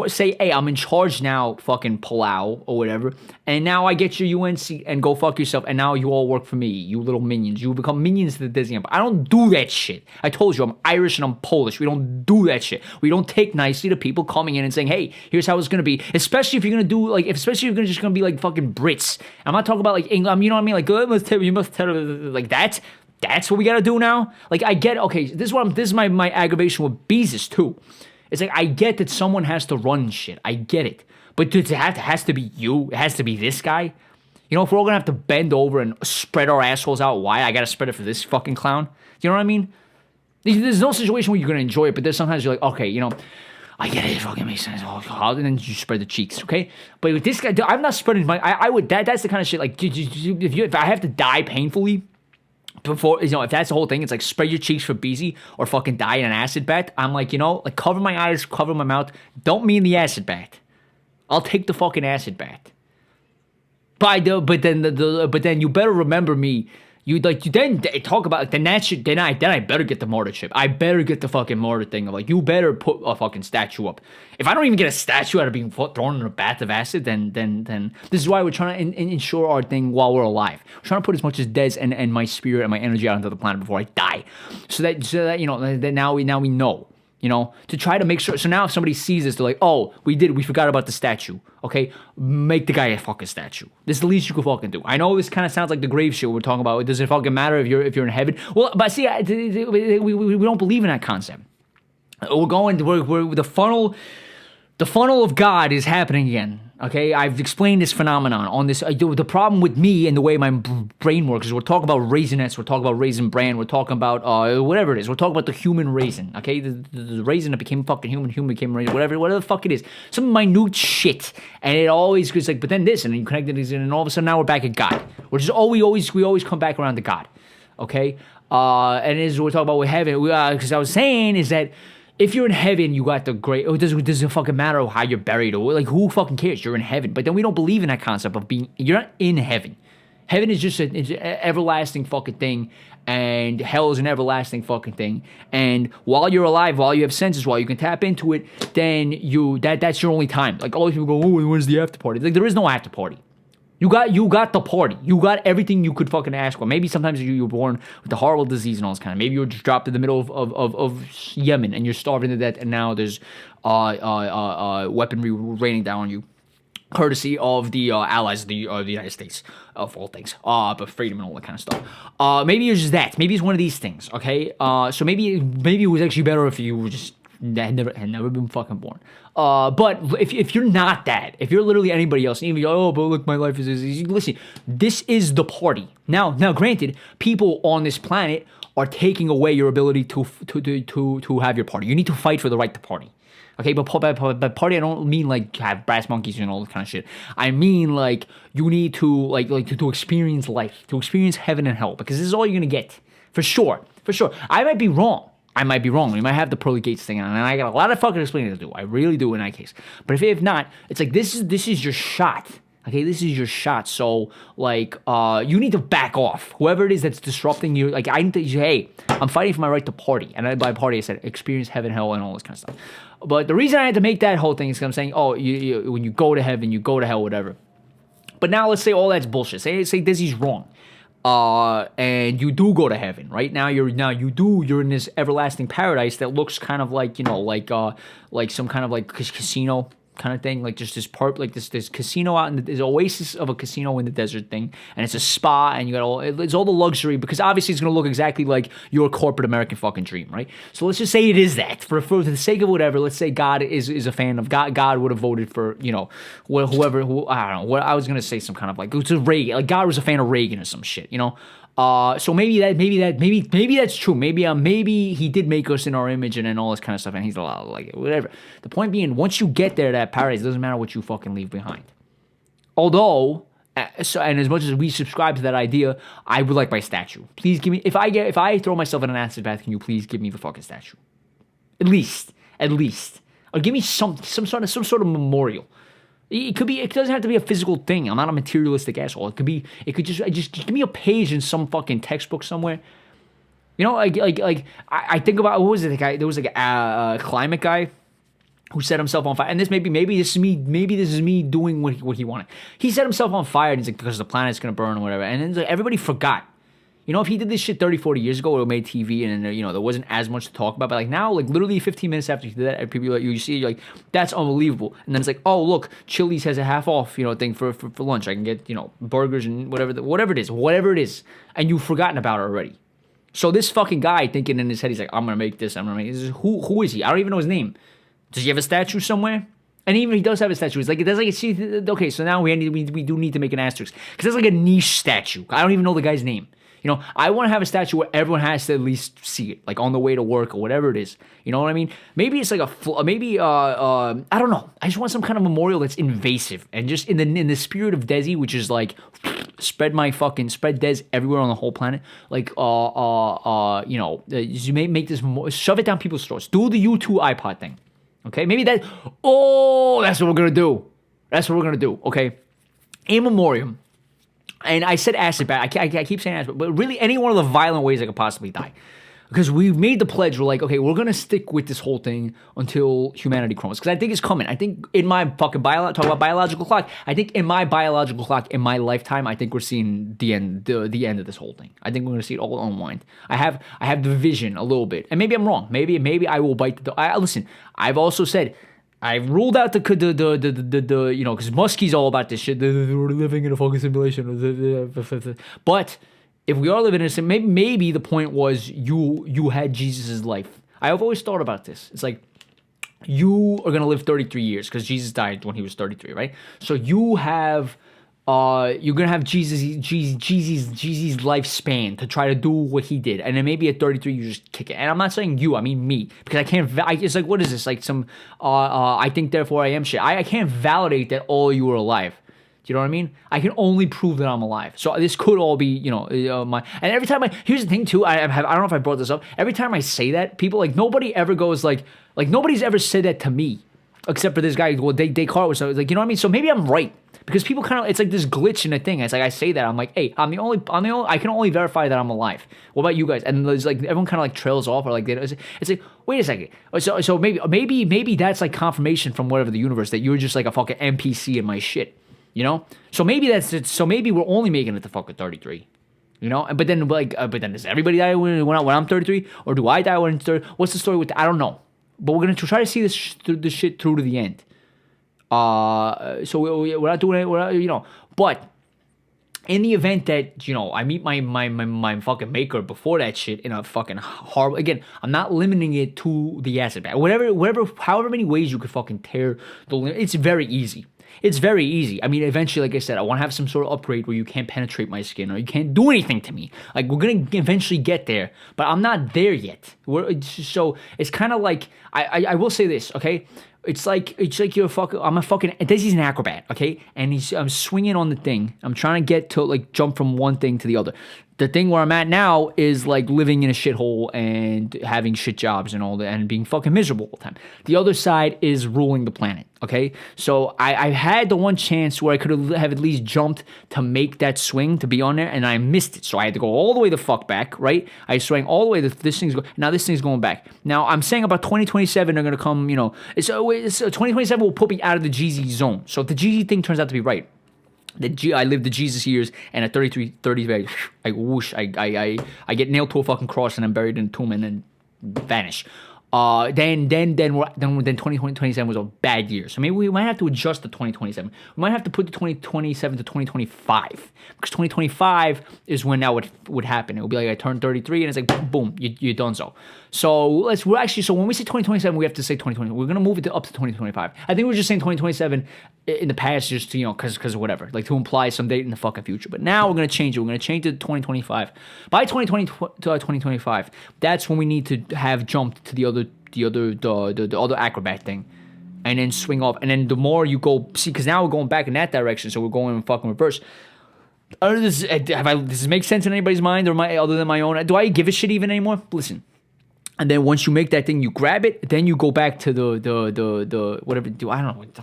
Say, hey, I'm in charge now, fucking Palau or whatever, and now I get your UNC and go fuck yourself, and now you all work for me, you little minions. You become minions to the Disney Empire. I don't do that shit. I told you, I'm Irish and I'm Polish. We don't do that shit. We don't take nicely to people coming in and saying, hey, here's how it's gonna be. Especially if you're gonna do especially if you're just gonna be like fucking Brits. I'm not talking about like England. You know what I mean? Like, you must tell like that. That's what we gotta do now. Like, I get, okay. This is my aggravation with Beezus too. It's like, I get that someone has to run shit. I get it. But it has to be you. It has to be this guy. If we're all going to have to bend over and spread our assholes out, why? I got to spread it for this fucking clown. You know what I mean? There's no situation where you're going to enjoy it, but there's sometimes you're like, okay, I get it. It fucking makes sense. And then you spread the cheeks, okay? But with this guy, I'm not spreading I would, that's the kind of shit, like, if I have to die painfully, before, if that's the whole thing, it's like spread your cheeks for Beezy or fucking die in an acid bath. I'm like, like cover my eyes, cover my mouth. Don't mean the acid bath. I'll take the fucking acid bath. But then you better remember me. You then talk about then that shit. Then I better get the martyrship. I better get the fucking martyr thing. Of like, you better put a fucking statue up. If I don't even get a statue out of being thrown in a bath of acid, then this is why we're trying to ensure our thing while we're alive. We're trying to put as much as Des and my spirit and my energy out into the planet before I die, so that that now we know. To try to make sure. So now if somebody sees this, they're like, oh, we forgot about the statue. Okay, make the guy a fucking statue. This is the least you can fucking do. I know this kind of sounds like the grave shit we're talking about. Does it fucking matter if you're in heaven? Well, but see, we don't believe in that concept. We're the funnel of God is happening again. Okay, I've explained this phenomenon on this. The problem with me and the way my brain works is we're talking about raisinets, we're talking about raisin bran, we're talking about whatever it is. We're talking about the human raisin. Okay, the raisin that became fucking human became raisin, whatever the fuck it is. Some minute shit, and it always goes like, but then this, and then you connect it, and all of a sudden now we're back at God, which is all we always come back around to God. Okay, and as we're talking about with heaven, because I was saying is that, if you're in heaven, you got the great. It doesn't fucking matter how you're buried or like who fucking cares. You're in heaven, but then we don't believe in that concept of being. You're not in heaven. Heaven is just an everlasting fucking thing, and hell is an everlasting fucking thing. And while you're alive, while you have senses, while you can tap into it, then that's your only time. Like all these people go, oh, when's the after party? Like there is no after party. You got the party. You got everything you could fucking ask for. Maybe sometimes you were born with the horrible disease and all this kind of. Maybe you were just dropped in the middle of Yemen and you're starving to death, and now there's weaponry raining down on you, courtesy of the allies of the United States, of all things. But freedom and all that kind of stuff. Maybe it's just that. Maybe it's one of these things. Okay. So maybe it was actually better if you were just had never been fucking born. But if you're not that, if you're literally anybody else, even but look, my life is easy. Listen, this is the party. Now, granted, people on this planet are taking away your ability to have your party. You need to fight for the right to party. Okay, but by party, I don't mean like have brass monkeys and all that kind of shit. I mean like you need to to experience life, to experience heaven and hell, because this is all you're gonna get for sure. I might be wrong. We might have the pearly gates thing on, and I got a lot of fucking explaining to do. I really do in that case. But if not, it's like this is your shot. Okay, this is your shot. So like, you need to back off. Whoever it is that's disrupting you, like I need to say, hey, I'm fighting for my right to party. And by party, I said experience heaven, hell, and all this kind of stuff. But the reason I had to make that whole thing is because I'm saying, oh, when you go to heaven, you go to hell, whatever. But now let's say all that's bullshit. Say Dizzy's wrong. And you do go to heaven, right? You're in this everlasting paradise that looks kind of like, like some kind of like casino kind of thing, like just this part, like this casino out in the, there's oasis of a casino in the desert thing, and it's a spa, and you got it's all the luxury, because obviously it's going to look exactly like your corporate American fucking dream, right? So let's just say it is that, for the sake of whatever. Let's say God is a fan of God would have voted for whoever I don't know what I was going to say, some kind of like, it's a Reagan, like God was a fan of Reagan or some shit, so maybe that's true. Maybe he did make us in our image and all this kind of stuff, and he's allowed like it, whatever. The point being, once you get there, that paradise, it doesn't matter what you fucking leave behind. Although, and as much as we subscribe to that idea, I would like my statue. Please give me, if I throw myself in an acid bath, can you please give me the fucking statue? At least, or give me some sort of memorial. It doesn't have to be a physical thing. I'm not a materialistic asshole. It could just give me a page in some fucking textbook somewhere. I think about, what was it, the guy, there was like a climate guy who set himself on fire. And maybe this is me doing what he wanted. He set himself on fire, and he's like, because the planet's going to burn or whatever. And then like, everybody forgot. If he did this shit 30, 40 years ago, it would have made TV, and there wasn't as much to talk about. But like now, like literally 15 minutes after he did that, people like you see, you're like, that's unbelievable. And then it's like, oh look, Chili's has a half off, thing for lunch. I can get burgers and whatever it is, and you've forgotten about it already. So this fucking guy thinking in his head, he's like, I'm gonna make this. Who is he? I don't even know his name. Does he have a statue somewhere? And even if he does have a statue, it's like, okay, so now we do need to make an asterisk, because that's like a niche statue. I don't even know the guy's name. I want to have a statue where everyone has to at least see it, like on the way to work or whatever it is. You know what I mean? Maybe it's like I don't know. I just want some kind of memorial that's invasive, and just in the spirit of Desi, which is like spread Des everywhere on the whole planet. Like you may make this, shove it down people's throats. Do the U2 iPod thing. Okay, maybe that's what we're gonna do. Okay, in memoriam. And I said acid bath. I keep saying acid, but really any one of the violent ways I could possibly die. Because we've made the pledge. We're like, okay, we're going to stick with this whole thing until humanity crumbles. Because I think it's coming. I think in my fucking talk about biological clock, I think in my biological clock, in my lifetime, I think we're seeing the end of this whole thing. I think we're going to see it all unwind. I have the vision a little bit. And maybe I'm wrong. Maybe I will bite the... listen, I've also said... I've ruled out the because Muskie's all about this shit. We're living in a fucking simulation. But if we are living in a simulation, maybe the point was you had Jesus' life. I've always thought about this. It's like you are gonna live 33 years because Jesus died when he was 33, right? So you have. You're gonna have Jesus' lifespan to try to do what he did, and then maybe at 33 you just kick it. And I'm not saying you, I mean me, because I can't. It's like, what is this? Like some I think therefore I am shit. I can't validate that all you are alive. Do you know what I mean? I can only prove that I'm alive. So this could all be, my. And every time here's the thing too. I don't know if I brought this up. Every time I say that, people like nobody ever goes like nobody's ever said that to me, except for this guy. Well, Descartes was like, you know what I mean? So maybe I'm right. Because people kind of, it's like this glitch in a thing. It's like I say that, I'm like, hey, I can only verify that I'm alive. What about you guys? And there's like, everyone kind of like trails off, or like, it's like, wait a second. So maybe that's like confirmation from whatever the universe that you're just like a fucking NPC in my shit, you know? So maybe that's it. So maybe we're only making it to fucking 33. You know, but then does everybody die when I'm 33, or do I die when I'm 30? What's the story with that? I don't know, but we're gonna try to see this shit through to the end. So we're not doing it. We're not, but in the event that I meet my fucking maker before that shit in a fucking horrible. Again, I'm not limiting it to the acid bath. However many ways you could fucking tear the limit. It's very easy. It's very easy. I mean, eventually, like I said, I want to have some sort of upgrade where you can't penetrate my skin or you can't do anything to me. Like, we're going to eventually get there, but I'm not there yet. So it's kind of like, I will say this, okay? It's like you're Desi's an acrobat, okay? And I'm swinging on the thing. I'm trying to get to, like, jump from one thing to the other. The thing where I'm at now is like living in a shithole and having shit jobs and all that and being fucking miserable all the time. The other side is ruling the planet, okay? So I had the one chance where I could have at least jumped to make that swing to be on there, and I missed it. So I had to go all the way the fuck back, right? I swung all the way. This thing's going back. Now I'm saying about 2027 they're gonna come. It's 2027 will put me out of the GZ zone. So if the GZ thing turns out to be right. I lived the Jesus years, and at 30, I whoosh, I get nailed to a fucking cross, and I'm buried in a tomb, and then vanish. Then 2027 was a bad year. So maybe we might have to adjust to 2027. We might have to put the 2027 to 2025, because 2025 is when that would happen. It would be like I turned 33, and it's like boom, you're done. So when we say 2027, we have to say 2020. We're gonna move it up to 2025. I think we're just saying 2027 in the past, just to, because whatever, like to imply some date in the fucking future. But now we're gonna change it. We're gonna change it to 2025. By 2025, that's when we need to have jumped to the other acrobat thing, and then swing off. And then the more you go, because now we're going back in that direction, so we're going in fucking reverse. Does this make sense in anybody's mind, or other than my own? Do I give a shit even anymore? Listen. And then once you make that thing, you grab it. Then you go back to the whatever. I don't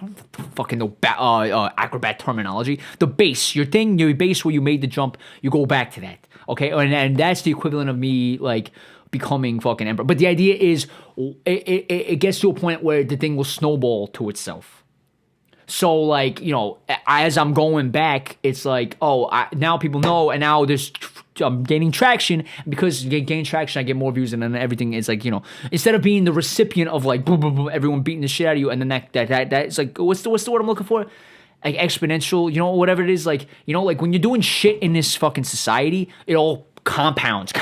fucking know acrobat terminology. The base, your base where you made the jump. You go back to that, okay? And that's the equivalent of me like becoming fucking emperor. But the idea is, it gets to a point where the thing will snowball to itself. So like as I'm going back, it's like now people know, and now I'm gaining traction. Because you gain traction, I get more views, and then everything is like instead of being the recipient of like boom, boom, boom, everyone beating the shit out of you, and then that's like what's the word I'm looking for? Like exponential, whatever it is, like when you're doing shit in this fucking society, it all compounds.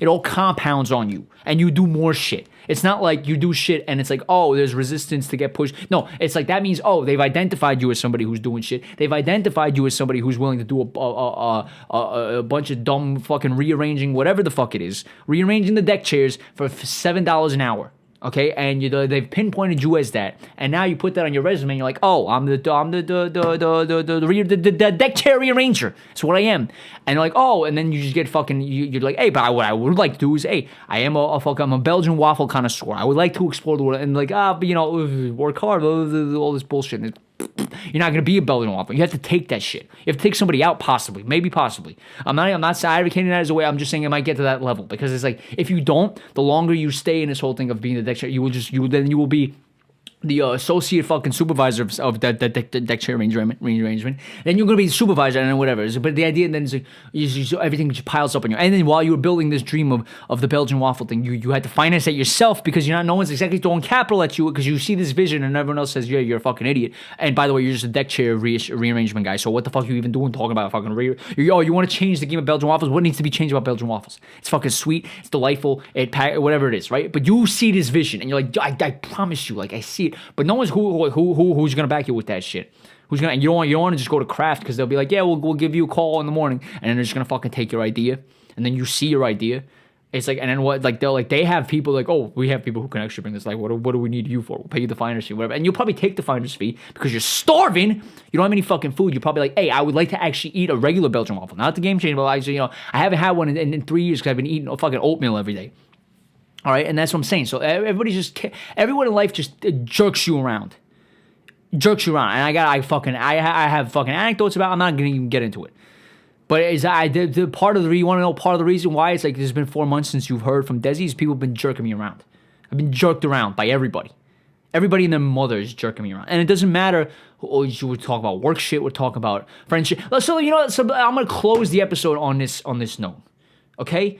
It all compounds on you, and you do more shit. It's not like you do shit and it's like, there's resistance to get pushed. No, it's like that means, they've identified you as somebody who's doing shit. They've identified you as somebody who's willing to do a bunch of dumb fucking rearranging, whatever the fuck it is, rearranging the deck chairs for $7 an hour. Okay, and they've pinpointed you as that, and now you put that on your resume, and you're like, I'm the deck chair rearranger. That's what I am. And you're like, and then you just get fucking, you're like, hey, but what I would like to do is, hey, I'm a Belgian waffle connoisseur. I would like to explore the world, and like, work hard, all this bullshit. You're not gonna be a Belgian waffle. You have to take that shit. You have to take somebody out, possibly. I'm not advocating that as a way. I'm just saying it might get to that level, because it's like if you don't, the longer you stay in this whole thing of being the deck chair, you will be the associate fucking supervisor of that deck chair arrangement. Then you're gonna be the supervisor and whatever. But the idea then is like, everything just piles up on you. And then while you were building this dream of the Belgian waffle thing, you had to finance it yourself, because no one's exactly throwing capital at you, because you see this vision and everyone else says, yeah, you're a fucking idiot. And by the way, you're just a deck chair rearrangement guy. So what the fuck are you even doing talking about fucking you want to change the game of Belgian waffles? What needs to be changed about Belgian waffles? It's fucking sweet. It's delightful. Whatever it is, right? But you see this vision and you're like, I promise you, like I see it. But no one's who's gonna back you with that shit. You don't want to just go to Kraft, because they'll be like, yeah, we'll give you a call in the morning, and then they're just gonna fucking take your idea, and then you see your idea. It's like, and then what? Like they have people like, we have people who can actually bring this. Like, what do we need you for? We'll pay you the finder's fee, whatever. And you'll probably take the finder's fee because you're starving. You don't have any fucking food. You're probably like, hey, I would like to actually eat a regular Belgian waffle, not the game changer, but actually, I haven't had one in 3 years because I've been eating fucking oatmeal every day. All right, and that's what I'm saying. So everyone in life just jerks you around. jerks you around, and I have fucking anecdotes about it. I'm not gonna even get into it. But the part of the you want to know part of the reason why it's like there's been 4 months since you've heard from Desi is people have been jerking me around. I've been jerked around by everybody. Everybody and their mother is jerking me around, and it doesn't matter. We're talking about work shit. We're talking about friendship. So I'm gonna close the episode on this note. Okay,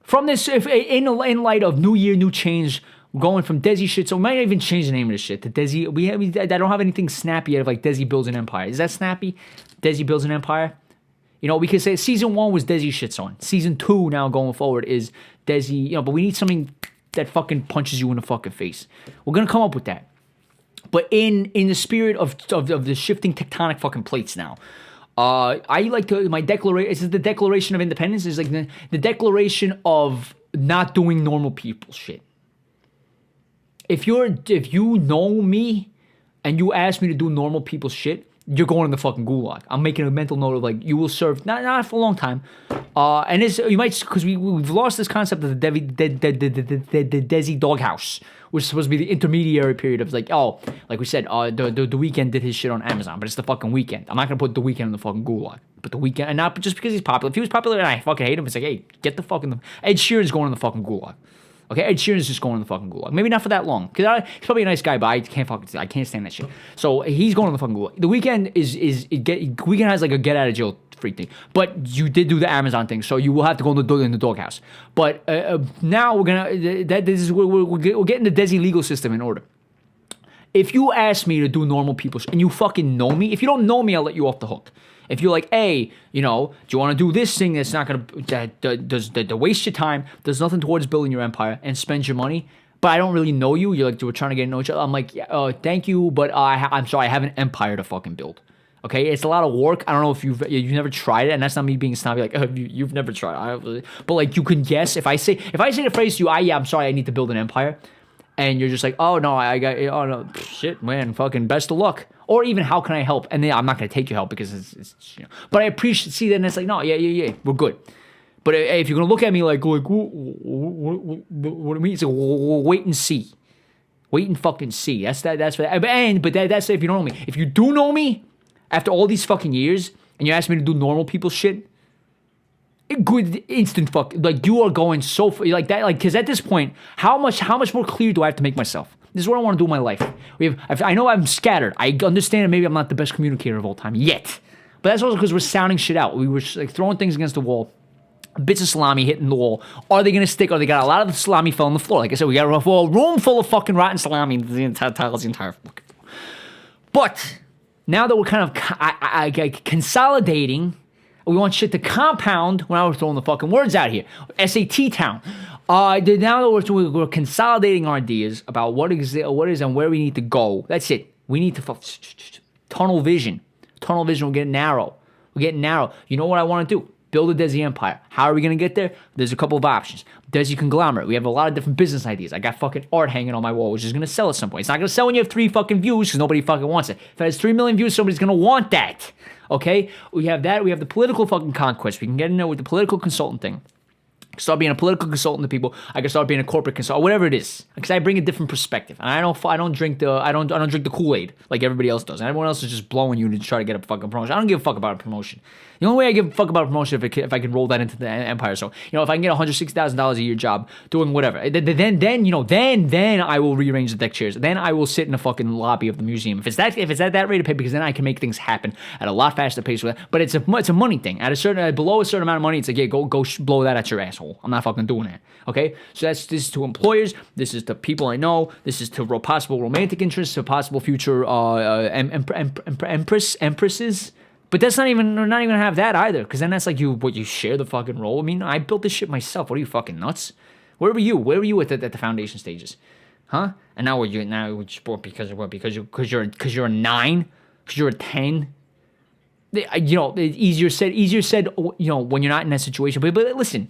from this, if in light of New Year, new change. Going from Desi shit, so we might even change the name of this shit to Desi. I don't have anything snappy yet of like Desi builds an empire. Is that snappy? Desi builds an empire. We could say season 1 was Desi shits on. Season 2 now going forward is Desi. But we need something that fucking punches you in the fucking face. We're gonna come up with that. But in the spirit of the shifting tectonic fucking plates now. I like to my declaration. This is the Declaration of Independence. Is like the declaration of not doing normal people shit. If you know me and you ask me to do normal people shit, you're going in the fucking gulag. I'm making a mental note of like you will serve not for a long time, and it's you might because we've lost this concept of the Desi doghouse, which is supposed to be the intermediary period of like like we said, the Weeknd did his shit on Amazon, but it's the fucking Weeknd. I'm not gonna put the Weeknd in the fucking gulag, but the Weeknd, and not just because he's popular. If he was popular and I fucking hate him, it's like hey, get the fucking Ed Sheeran's going in the fucking gulag. Okay, Ed Sheeran's just going in the fucking gulag. Maybe not for that long, because he's probably a nice guy, but I can't stand that shit. So he's going in the fucking gulag. The Weeknd Weeknd has like a get out of jail free thing, but you did do the Amazon thing, so you will have to go in the doghouse. But now we're getting the Desi legal system in order. If you ask me to do normal people and you fucking know me, if you don't know me, I'll let you off the hook. If you're like, hey, do you want to do this thing that's not going to waste your time, does nothing towards building your empire, and spend your money, but I don't really know you, you're like, we're trying to get to know each other, I'm like, yeah, thank you, but I'm sorry, I have an empire to fucking build. Okay, it's a lot of work. I don't know if you've never tried it, and that's not me being snobby. Like you've never tried, but like you can guess. If I say the phrase to you, I'm sorry, I need to build an empire, and you're just like, oh no, shit, man, fucking best of luck. Or even how can I help? And then I'm not gonna take your help because it's But I appreciate see that and it's like no, yeah, we're good. But if you're gonna look at me like what do you mean? It's like wait and see, wait and fucking see. That's for that. But that's if you don't know me. If you do know me after all these fucking years and you ask me to do normal people shit, good instant fuck. Like you are going so like that. Like because at this point, how much more clear do I have to make myself? This is what I want to do in my life. I know I'm scattered. I understand maybe I'm not the best communicator of all time yet. But that's also because we're sounding shit out. We were like throwing things against the wall. Bits of salami hitting the wall. Are they going to stick? Or they got a lot of the salami fell on the floor. Like I said, we got a room full of fucking rotten salami. The entire fucking floor. But now that we're kind of consolidating, we want shit to compound when I was throwing the fucking words out here. SAT town. Now that we're consolidating our ideas about what is and where we need to go. That's it. We need to tunnel vision. Tunnel vision will get narrow. You know what I want to do? Build a Desi empire. How are we going to get there? There's a couple of options. Desi conglomerate. We have a lot of different business ideas. I got fucking art hanging on my wall, which is going to sell at some point. It's not going to sell when you have 3 fucking views because nobody fucking wants it. If it has 3 million views, somebody's going to want that. Okay? We have that. We have the political fucking conquest. We can get in there with the political consultant thing. Start being a political consultant to people. I can start being a corporate consultant, whatever it is, because I bring a different perspective. And I don't drink the Kool-Aid like everybody else does. And everyone else is just blowing you to try to get a fucking promotion. I don't give a fuck about a promotion. The only way I give a fuck about a promotion if I can roll that into the empire. So if I can get $160,000 a year job doing whatever, then I will rearrange the deck chairs. Then I will sit in the fucking lobby of the museum. If it's at that rate of pay, because then I can make things happen at a lot faster pace with that. But it's a money thing. Below a certain amount of money, it's like, yeah, go blow that at your asshole. I'm not fucking doing that. Okay? So this is to employers. This is to people I know. This is to possible romantic interests, to possible future empresses. But that's not even gonna have that either, because then that's like you share the fucking role. I mean, I built this shit myself. What are you fucking nuts? Where were you? Where were you at the foundation stages, huh? And now we're sport because you're a 9, because you're a 10. Easier said. When you're not in that situation. But listen,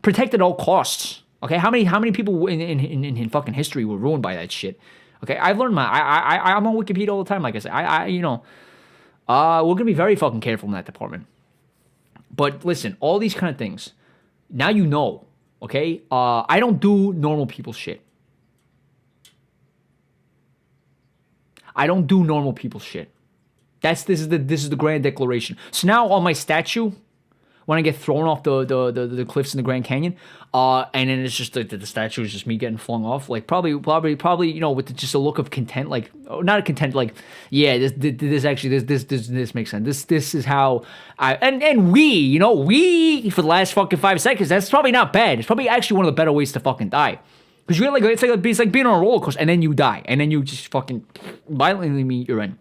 protect at all costs. Okay, how many people in fucking history were ruined by that shit? Okay, I've learned I'm on Wikipedia all the time. Like I said, we're going to be very fucking careful in that department. But listen, all these kind of things, now you know, okay? I don't do normal people shit. I don't do normal people shit. This is the grand declaration. So now on my statue, when I get thrown off the cliffs in the Grand Canyon, and then it's just the statue is just me getting flung off, like probably with just a look of content, like not a content, like yeah, this makes sense. This is how we for the last fucking 5 seconds. That's probably not bad. It's probably actually one of the better ways to fucking die. Because you're it's like being on a roller coaster and then you die and then you just fucking violently meet your end.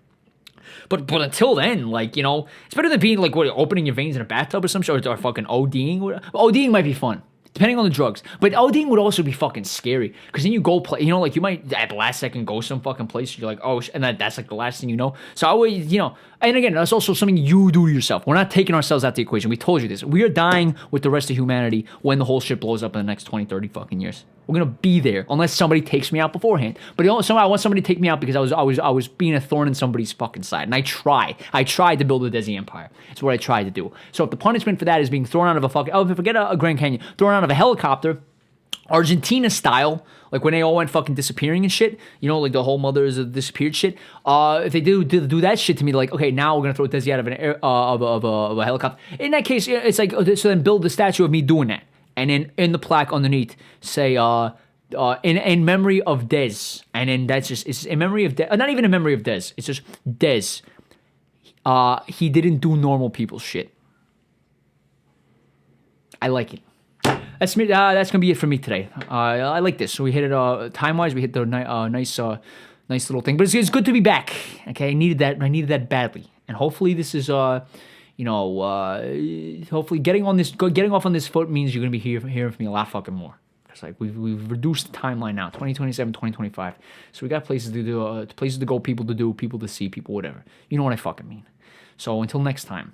But until then, it's better than being opening your veins in a bathtub or some shit, or fucking ODing. ODing might be fun, depending on the drugs. But ODing would also be fucking scary, because then you go play, you might at the last second go some fucking place, you're like, oh, and that's like the last thing you know. So I would, and again, that's also something you do to yourself. We're not taking ourselves out the equation. We told you this. We are dying with the rest of humanity when the whole shit blows up in the next 20, 30 fucking years. We're gonna be there unless somebody takes me out beforehand. But I want somebody to take me out because I was being a thorn in somebody's fucking side. And I tried to build a Desi empire. It's what I tried to do. So if the punishment for that is being thrown out of a fucking forget a Grand Canyon, thrown out of a helicopter, Argentina style, like when they all went fucking disappearing and shit, like the whole mothers of disappeared shit. If they do that shit to me, like, okay, now we're gonna throw Desi out of an air, of a helicopter. In that case, it's like, so then build the statue of me doing that. And then in the plaque underneath, say, in memory of Dez. And then it's in memory of Dez. Not even in memory of Dez. It's just Dez. He didn't do normal people shit. I like it. That's me. That's gonna be it for me today. I like this. So we hit it time-wise. We hit the nice little thing. But it's good to be back. Okay, I needed that badly. And hopefully this is hopefully getting off on this foot means you're gonna be hearing from me a lot fucking more. It's like we've reduced the timeline now, 2027, 2025. So we got places to do, places to go, people to do, people to see, people whatever. You know what I fucking mean. So until next time.